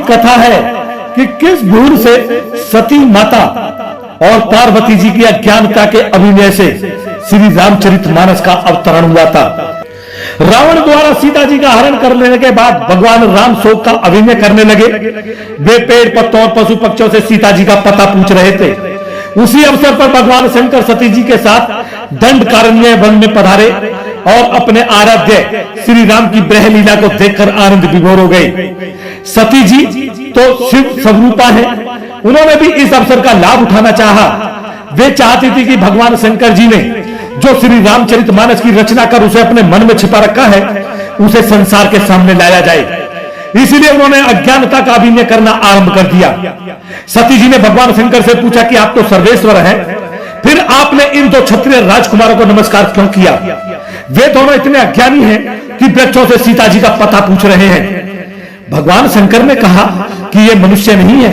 कथा है कि किस भूल से सती माता और पार्वती जी की अज्ञानता के अभिनय से श्री रामचरितमानस का अवतरण हुआ था। रावण द्वारा सीता जी का हरण कर लेने के बाद भगवान राम शोक का अभिनय करने लगे। वे पेड़ पत्तों और पशु पक्षियों से सीता जी का पता पूछ रहे थे। उसी अवसर पर भगवान शंकर सती जी के साथ दंडकारण्य वन में पधारे और अपने आराध्य श्री राम की ब्रह लीला को देखकर आनंद विभोर हो गए। सती जी तो शिव स्वरूपा है, उन्होंने भी इस अवसर का लाभ उठाना चाहा। वे चाहती थी कि भगवान शंकर जी ने जो श्री रामचरितमानस की रचना कर उसे अपने मन में छिपा रखा है, उसे संसार के सामने लाया जाए। इसलिए उन्होंने अज्ञानता का अभिनय करना आरंभ कर दिया। सती जी ने भगवान शंकर से पूछा कि आप तो सर्वेश्वर हैं, फिर आपने इन दो क्षत्रिय राजकुमारों को नमस्कार क्यों किया? वे दोनों इतने अज्ञानी हैं कि वृक्षों से सीता जी का पता पूछ रहे हैं। भगवान शंकर ने कहा कि ये मनुष्य नहीं है,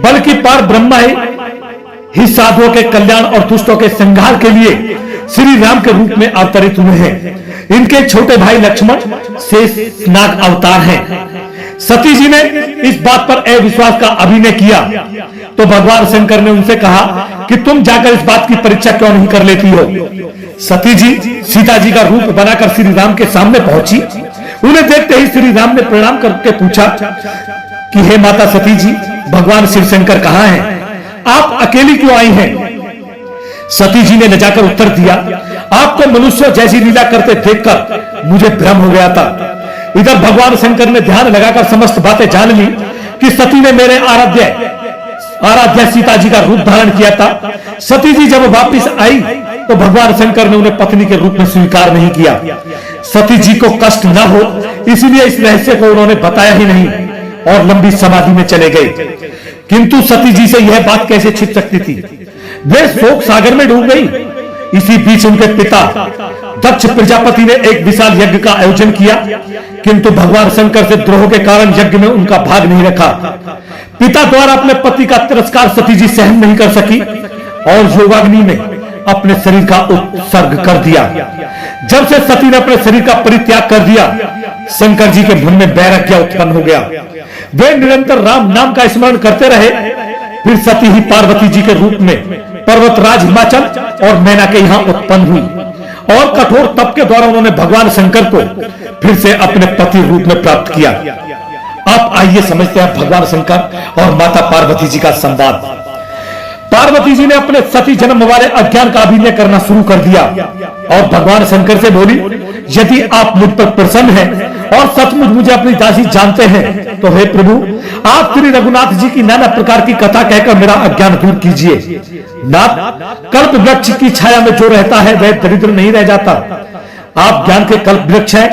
बल्कि पार ब्रह्मा ही साधुओं के कल्याण और दुष्टों के संहार के लिए श्री राम के रूप में अवतरित हुए हैं। इनके छोटे भाई लक्ष्मण शेषनाग अवतार हैं। सती जी ने इस बात पर अविश्वास का अभिनय किया तो भगवान शंकर ने उनसे कहा कि तुम जाकर इस बात की परीक्षा क्यों नहीं कर लेती हो। सती जी सीता जी का रूप बनाकर श्री राम के सामने पहुंची। उन्हें देखते ही श्री राम ने प्रणाम करके पूछा कि हे माता सती जी, भगवान शिव शंकर कहाँ हैं? आप अकेली क्यों आई हैं? सती जी ने लजाकर उत्तर दिया, आपको मनुष्य जैसी लीला करते देखकर मुझे भ्रम हो गया था। इधर भगवान शंकर ने ध्यान लगाकर समस्त बातें जान ली कि सती ने मेरे आराध्या सीता जी का रूप धारण किया था। सती जी जब वापस आई तो भगवान शंकर ने उन्हें पत्नी के रूप में स्वीकार नहीं किया। सती जी को कष्ट न हो इसलिए इस रहस्य को उन्होंने बताया ही नहीं और लंबी समाधि में चले गए। किंतु सती जी से यह बात कैसे छिप सकती थी? वे शोक सागर में डूब गई। इसी बीच उनके पिता दक्ष प्रजापति ने एक विशाल यज्ञ का आयोजन किया, किंतु भगवान शंकर से द्रोह के कारण यज्ञ में उनका भाग नहीं रखा। पिता द्वारा अपने पति का तिरस्कार सती जी सहन नहीं कर सकी और योगाग्नि में अपने शरीर का उत्सर्ग कर दिया। जब से सती ने अपने शरीर का परित्याग कर दिया, शंकर जी के मन में वैराग्य उत्पन्न हो गया। वे निरंतर राम नाम का स्मरण करते रहे। फिर सती ही पार्वती जी के रूप में पर्वतराज हिमाचल और मैना के यहाँ उत्पन्न हुई और कठोर तप के द्वारा उन्होंने भगवान शंकर को फिर से अपने पति रूप में प्राप्त किया। अब आइए समझते हैं भगवान शंकर और माता पार्वती जी का संवाद। पार्वती जी ने अपने सती जन्म वाले अज्ञान का अभिनय करना शुरू कर दिया और भगवान शंकर से बोली, यदि आप मुझ पर प्रसन्न हैं और सचमुच मुझे अपनी दासी जानते हैं तो हे प्रभु, आप श्री रघुनाथ जी की नाना प्रकार की कथा कहकर मेरा अज्ञान दूर कीजिए। नाथ, कल्प वृक्ष की छाया में जो रहता है वह दरिद्र नहीं रह जाता। आप ज्ञान के कल्प वृक्ष हैं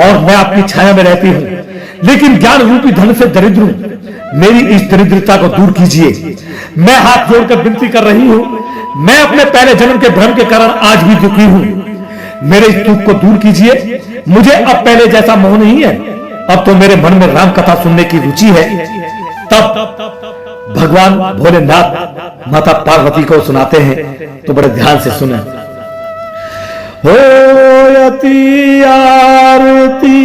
और मैं आपकी छाया में रहती हूँ, लेकिन ज्ञान रूपी धन से दरिद्र हूँ। मेरी इस दरिद्रता को दूर कीजिए। मैं हाथ जोड़कर विनती कर रही हूँ, मैं अपने पहले जन्म के भ्रम के कारण आज भी दुखी हूँ। मेरे इस दुख को दूर कीजिए। मुझे अब पहले जैसा मोह नहीं है, अब तो मेरे मन में राम कथा सुनने की रुचि है। तब भगवान भोलेनाथ माता पार्वती को सुनाते हैं, तो बड़े ध्यान से सुने। होयति आरती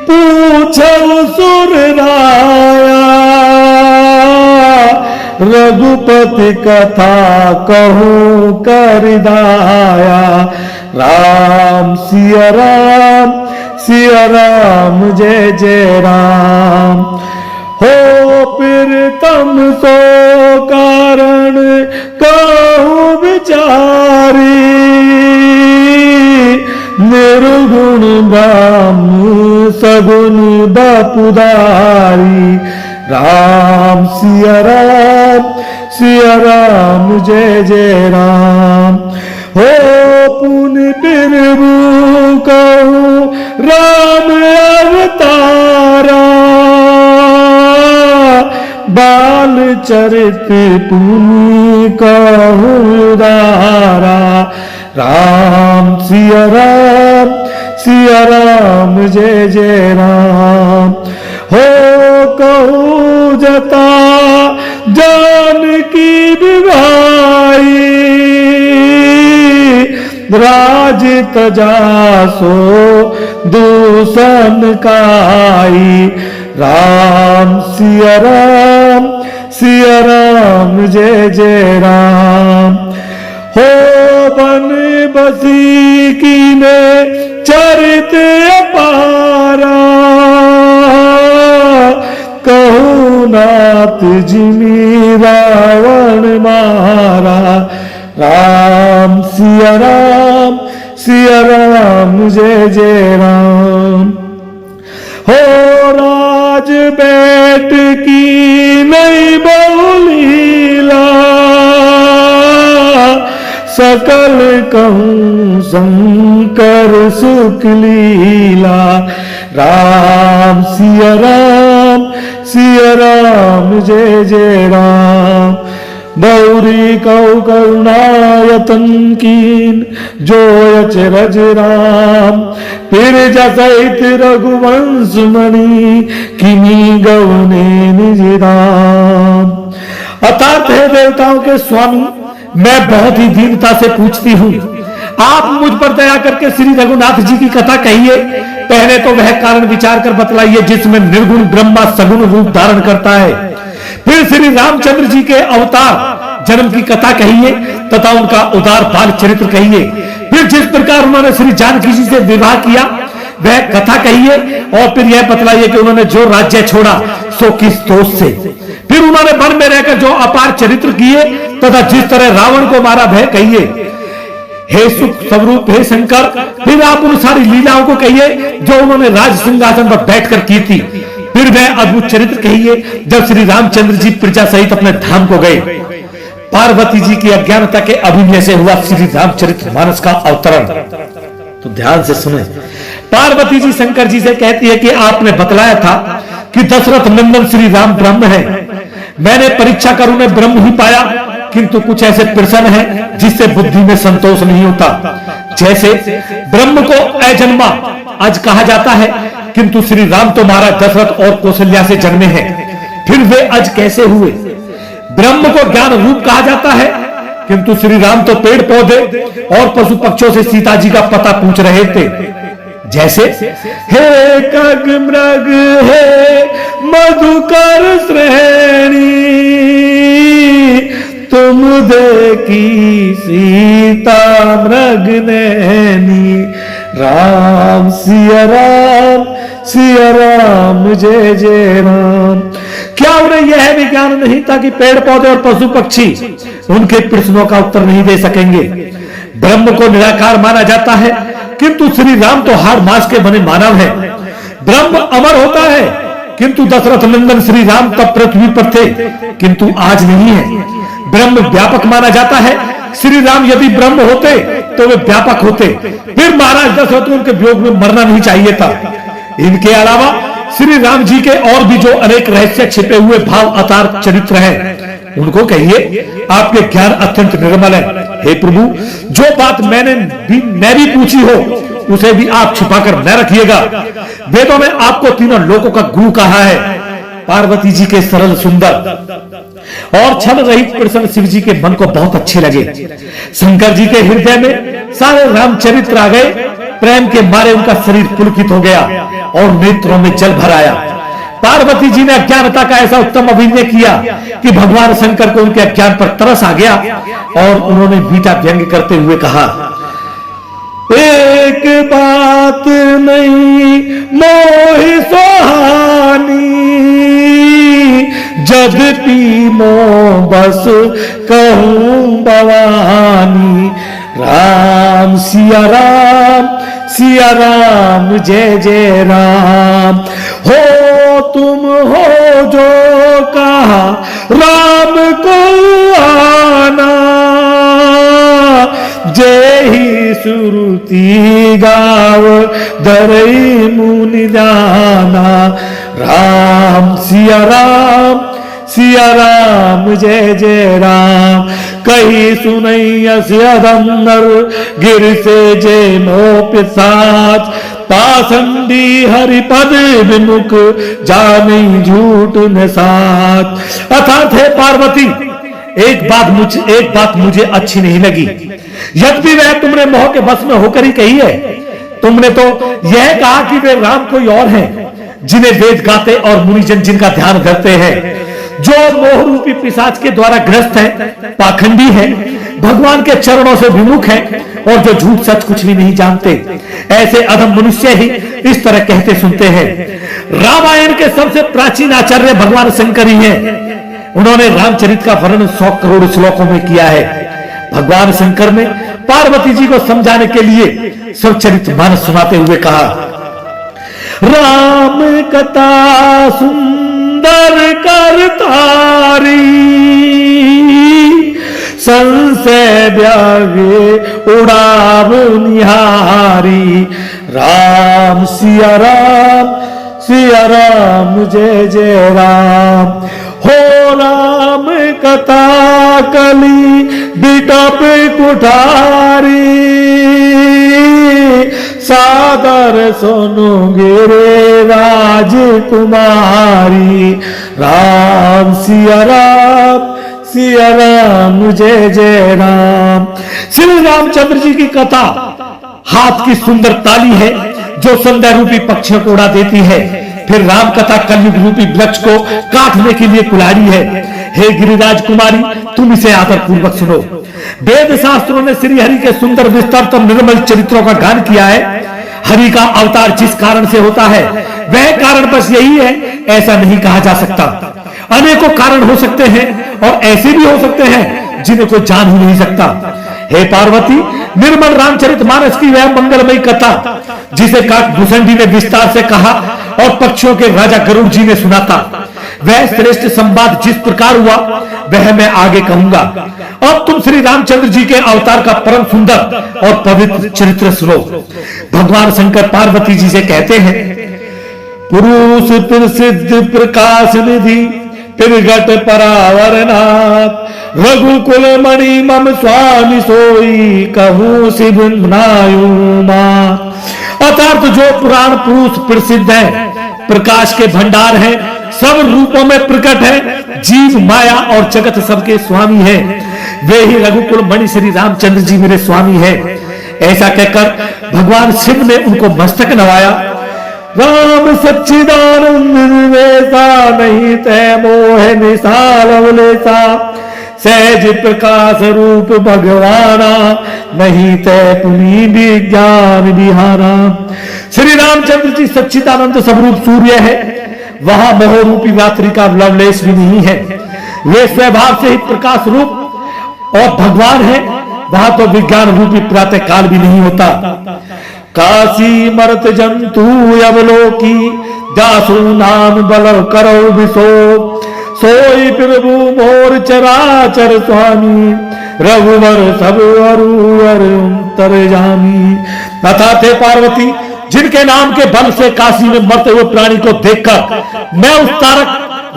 पूछो सुर राया, रघुपति कथा कहूं कर दाया। राम सिया राम जय जय राम। हो प्रीतम सो कारण कहूं विचारी, निर्गुण राम सगुण बपुदारी। राम सिया राम जय जय राम। हो पुनि बिरबू कहूं राम अवतारा, बाल चरित पुनि कहूं उदारा। राम सिया राम जय जय राम। हो कहूं जता जानकी विभाई, राज तजासो दूषण काई। राम सिया राम जय जय राम। हो बन बसी की ने चरित अपारा, कहूँ नाथ जिमी रावण मारा। राम सिया राम जय जय राम। हो राज बैठ की नहीं बहुलीला, सकल कहूँ शंकर सुख लीला। राम सिया राम जय जय राम। बौरी कौ करुणायतन कीन जो अचरज राम। फिर जसहित रघुवंश मणि किमी गौने निज राम। अर्थात है देवताओं के स्वामी, मैं बहुत ही दीनता से पूछती हूँ, आप मुझ पर दया करके श्री रघुनाथ जी की कथा कहिए। पहले तो वह कारण विचार कर बतलाइए जिसमें निर्गुण ब्रह्मा सगुण रूप धारण करता है। फिर श्री रामचंद्र जी के अवतार जन्म की कथा कहिए तथा उनका उदार बाल चरित्र कहिए। फिर जिस प्रकार उन्होंने श्री जानकी जी से विवाह किया वह कथा कहिए। और फिर यह बतलाइए कि उन्होंने जो राज्य छोड़ा सो किस दोष से। फिर उन्होंने वन में रहकर जो अपार चरित्र किए तथा जिस तरह रावण को मारा वह कहिए। हे सुख स्वरूप हे शंकर, फिर आप उन सारी लीलाओं को कहिए जो उन्होंने राज सिंहासन पर बैठकर की थी। फिर वह अद्भुत चरित्र कहिए जब श्री रामचंद्र जी प्रजा सहित अपने धाम को गए। पार्वती जी की अज्ञानता के अभिनय से हुआ श्री रामचरितमानस का अवतरण। तो ध्यान से सुने। पार्वती जी शंकर जी से कहती है कि आपने बतलाया था कि दशरथ नंदन श्री राम ब्रह्म है। मैंने परीक्षा कर उन्हें ब्रह्म ही पाया, किंतु कुछ ऐसे प्रश्न हैं जिससे बुद्धि में संतोष नहीं होता। जैसे ब्रह्म को अजन्मा आज कहा जाता है, किंतु श्री राम तो महाराज दशरथ और कौशल्या से जन्मे हैं, फिर वे अज कैसे हुए? ब्रह्म को ज्ञान रूप कहा जाता है, किंतु श्री राम तो पेड़ पौधे और पशु पक्षियों से सीता जी का पता पूछ रहे थे। जैसे हे खग मृग हे मधुकर श्रेणी, तुम देखी सीता मृग नैनी। राम सिया राम जय जय राम। क्या उन्हें यह भी ज्ञान नहीं था कि पेड़ पौधे और पशु पक्षी उनके प्रश्नों का उत्तर नहीं दे सकेंगे? ब्रह्म को निराकार माना जाता है, किंतु श्री राम तो हाड़ मांस के बने मानव है। ब्रह्म अमर होता है, किंतु दशरथ नंदन श्री राम तब पृथ्वी पर थे, किंतु आज नहीं है। ब्रह्म व्यापक माना जाता है, श्री राम यदि ब्रह्म होते तो वे व्यापक होते, फिर महाराज दशरथ उनके वियोग में मरना नहीं चाहिए था। इनके अलावा श्री राम जी के और भी जो अनेक रहस्य छिपे हुए भाव अवतार चरित्र हैं, उनको कहिए। आपके ज्ञान अत्यंत निर्मल है। हे प्रभु, जो बात मैं भी पूछी हो उसे भी आप छिपाकर न रखिएगा। वेदों में आपको तीनों लोकों का गुरु कहा है। पार्वती जी के सरल सुंदर और छल रहित प्रसन्न शिव जी के मन को बहुत अच्छे लगे। शंकर जी के हृदय में सारे रामचरित्र आ गए। प्रेम के मारे उनका शरीर पुलकित हो गया और नेत्रों में जल भर आया। पार्वती जी ने अज्ञानता का ऐसा उत्तम अभिनय किया कि भगवान शंकर को उनके अज्ञान पर तरस आ गया और उन्होंने बीटा व्यंग करते हुए कहा, एक बात नहीं मोहि सुहानी, जद्यपि मो बस कहूं भवानी। राम सिया राम जय जय राम। हो तुम हो जो कहा राम को आना, जय ही सुरती गाव धरई मुनि जाना। राम सिया राम जय जय राम। कही सुनैयस अधम गिर से जैनो पिशाच, पासंडी हरिपद विमुख जाने झूठ न साच। अर्थात है पार्वती, एक बात मुझे अच्छी नहीं लगी, यद्यपि वह तुमने मोह के बस में होकर ही कही है। तुमने तो यह कहा कि वे राम कोई और हैं, जिन्हें वेद गाते और मुनिजन जिनका ध्यान करते हैं, जो मोह रूपी पिशाच के द्वारा ग्रस्त है, पाखंडी है, भगवान के चरणों से विमुख है और जो झूठ सच कुछ भी नहीं जानते, ऐसे अधम मनुष्य ही इस तरह कहते सुनते हैं। रामायण के सबसे प्राचीन आचार्य भगवान शंकर ही हैं। उन्होंने रामचरित का वर्णन 100 करोड़ श्लोकों में किया है। भगवान शंकर ने पार्वती जी को समझाने के लिए सच्चरित मानस सुनाते हुए कहा, राम कथा सुंदर करतारी, संशय व्यागे उड़ाव निहारी। राम सिया राम जय जय राम। हो राम कथा कली बिटप कुठारी, सादर सुनोगे रे राजकुमारी। राम सिया राम जय जय राम। श्री रामचंद्र जी की कथा हाथ की सुंदर ताली है जो संध्या रूपी पक्षियों को उड़ा देती है। फिर राम कथा कलयुग रूपी वृक्ष को काटने के लिए कुल्हाड़ी है। हे गिरिराज कुमारी, तुम इसे आदर पूर्वक सुनो। वेद शास्त्रों ने श्री हरि के सुंदर विस्तृत निर्मल चरित्रों का गान किया है। हरि का अवतार जिस कारण से होता है वह कारण बस यही है, ऐसा नहीं कहा जा सकता। अनेकों कारण हो सकते हैं और ऐसे भी हो सकते हैं जिन्हें कोई जान ही नहीं सकता। हे पार्वती, निर्मल रामचरित मानस की वह मंगलमयी कथा जिसे काकभूषण जी ने विस्तार से कहा और पक्षियों के राजा गरुड़ जी ने सुना था, वह श्रेष्ठ संवाद जिस प्रकार हुआ वह मैं आगे कहूंगा। अब तुम श्री रामचंद्र जी के अवतार का परम सुंदर और पवित्र चरित्र सुनो। भगवान शंकर पार्वती जी से कहते हैं, पुरुष प्रसिद्ध प्रकाश निधि प्रगट परावरनाथ, रघुकुल मणि मम स्वामी सोई कहूं शिव नायु मां। अर्थात जो पुराण पुरुष प्रसिद्ध है, प्रकाश के भंडार है, सब रूपों में प्रकट है, जीव माया और जगत सबके स्वामी है, वे ही रघुकुल मणि श्री रामचंद्र जी मेरे स्वामी है। ऐसा कहकर भगवान शिव ने उनको मस्तक नवाया। राम सच्चिदानंद निवेशा, नहीं तय मोह निशाल अवलेशा, सहज प्रकाश रूप भगवाना, नहीं तय पुनि विज्ञान विहारा। श्री रामचंद्र जी सच्चिदानंद स्वरूप सूर्य है, वहां मोह रूपी रात्रि का लवलेश भी नहीं है। वे स्वभाव से ही प्रकाश रूप और भगवान है, वहां तो विज्ञान रूपी प्रातः काल भी नहीं होता। काशी मरत जंतु अवलोकी, दासु नाम बल करो विशो, सोई प्रभु मोर चराचर स्वामी, रघुवर सब अरुअर अंतर्यामी। तथा थे पार्वती, जिनके नाम के बल से काशी में मरते हुए प्राणी को देखकर मैं उस तारक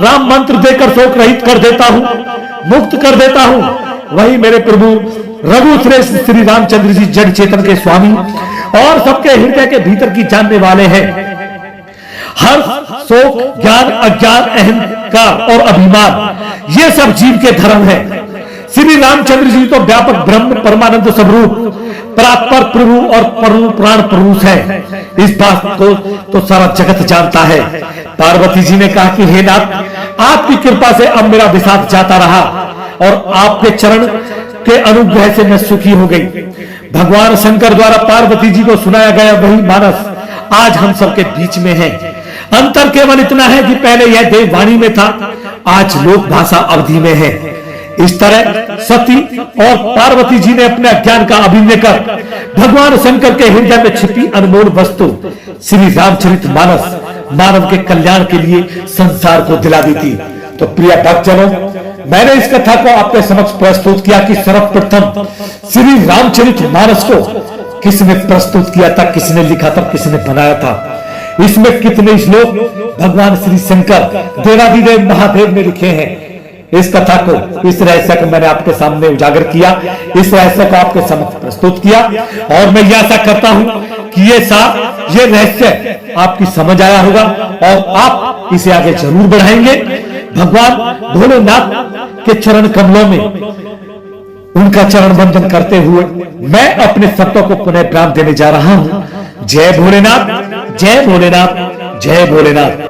राम मंत्र देकर शोक रहित कर देता हूं, मुक्त कर देता हूं, वही मेरे प्रभु रघु श्रेष्ठ श्री रामचंद्र जी जड़ चेतन के स्वामी और सबके हृदय के भीतर की जानने वाले हैं। हर शोक, ज्ञान, अज्ञान, अहंकार और अभिमान ये सब जीव के धर्म है। श्री रामचंद्र जी तो व्यापक ब्रह्म परमानंद स्वरूप परात्पर प्रभु और परम प्राण पुरुष है। इस बात को तो सारा जगत जानता है। पार्वती जी ने कहा कि हे नाथ, आपकी कृपा से अब मेरा विषाद जाता रहा और आपके चरण के अनुग्रह से मैं सुखी हो गई। भगवान शंकर द्वारा पार्वती जी को सुनाया गया वही मानस आज हम सबके बीच में है। अंतर केवल इतना है कि पहले यह देववाणी में था, आज लोक भाषा अवधि में है। इस तरह सती और पार्वती जी ने अपने ज्ञान का अभिनय कर भगवान शंकर के हृदय में छिपी अनमोल वस्तु श्री रामचरित मानस मानव के कल्याण के लिए संसार को दिला दी थी। तो प्रिय भक्तजनों, मैंने इस कथा को आपके समक्ष प्रस्तुत किया कि सर्वप्रथम श्री रामचरित मानस को किसने प्रस्तुत किया था, किसने लिखा था, किसने बनाया था। इसमें कितने श्लोक भगवान श्री शंकर देवादिदेव महादेव ने लिखे हैं। इस कथा को, इस रहस्य को मैंने आपके सामने उजागर किया, इस रहस्य को आपके समक्ष प्रस्तुत किया और मैं यह आशा करता हूं कि ये रहस्य आपकी समझ आया होगा और आप इसे आगे जरूर बढ़ाएंगे। भगवान भोलेनाथ के चरण कमलों में उनका चरण बंदन करते हुए मैं अपने शब्दों को पुनः प्राण देने जा रहा हूं। जय भोलेनाथ, जय भोलेनाथ, जय भोलेनाथ।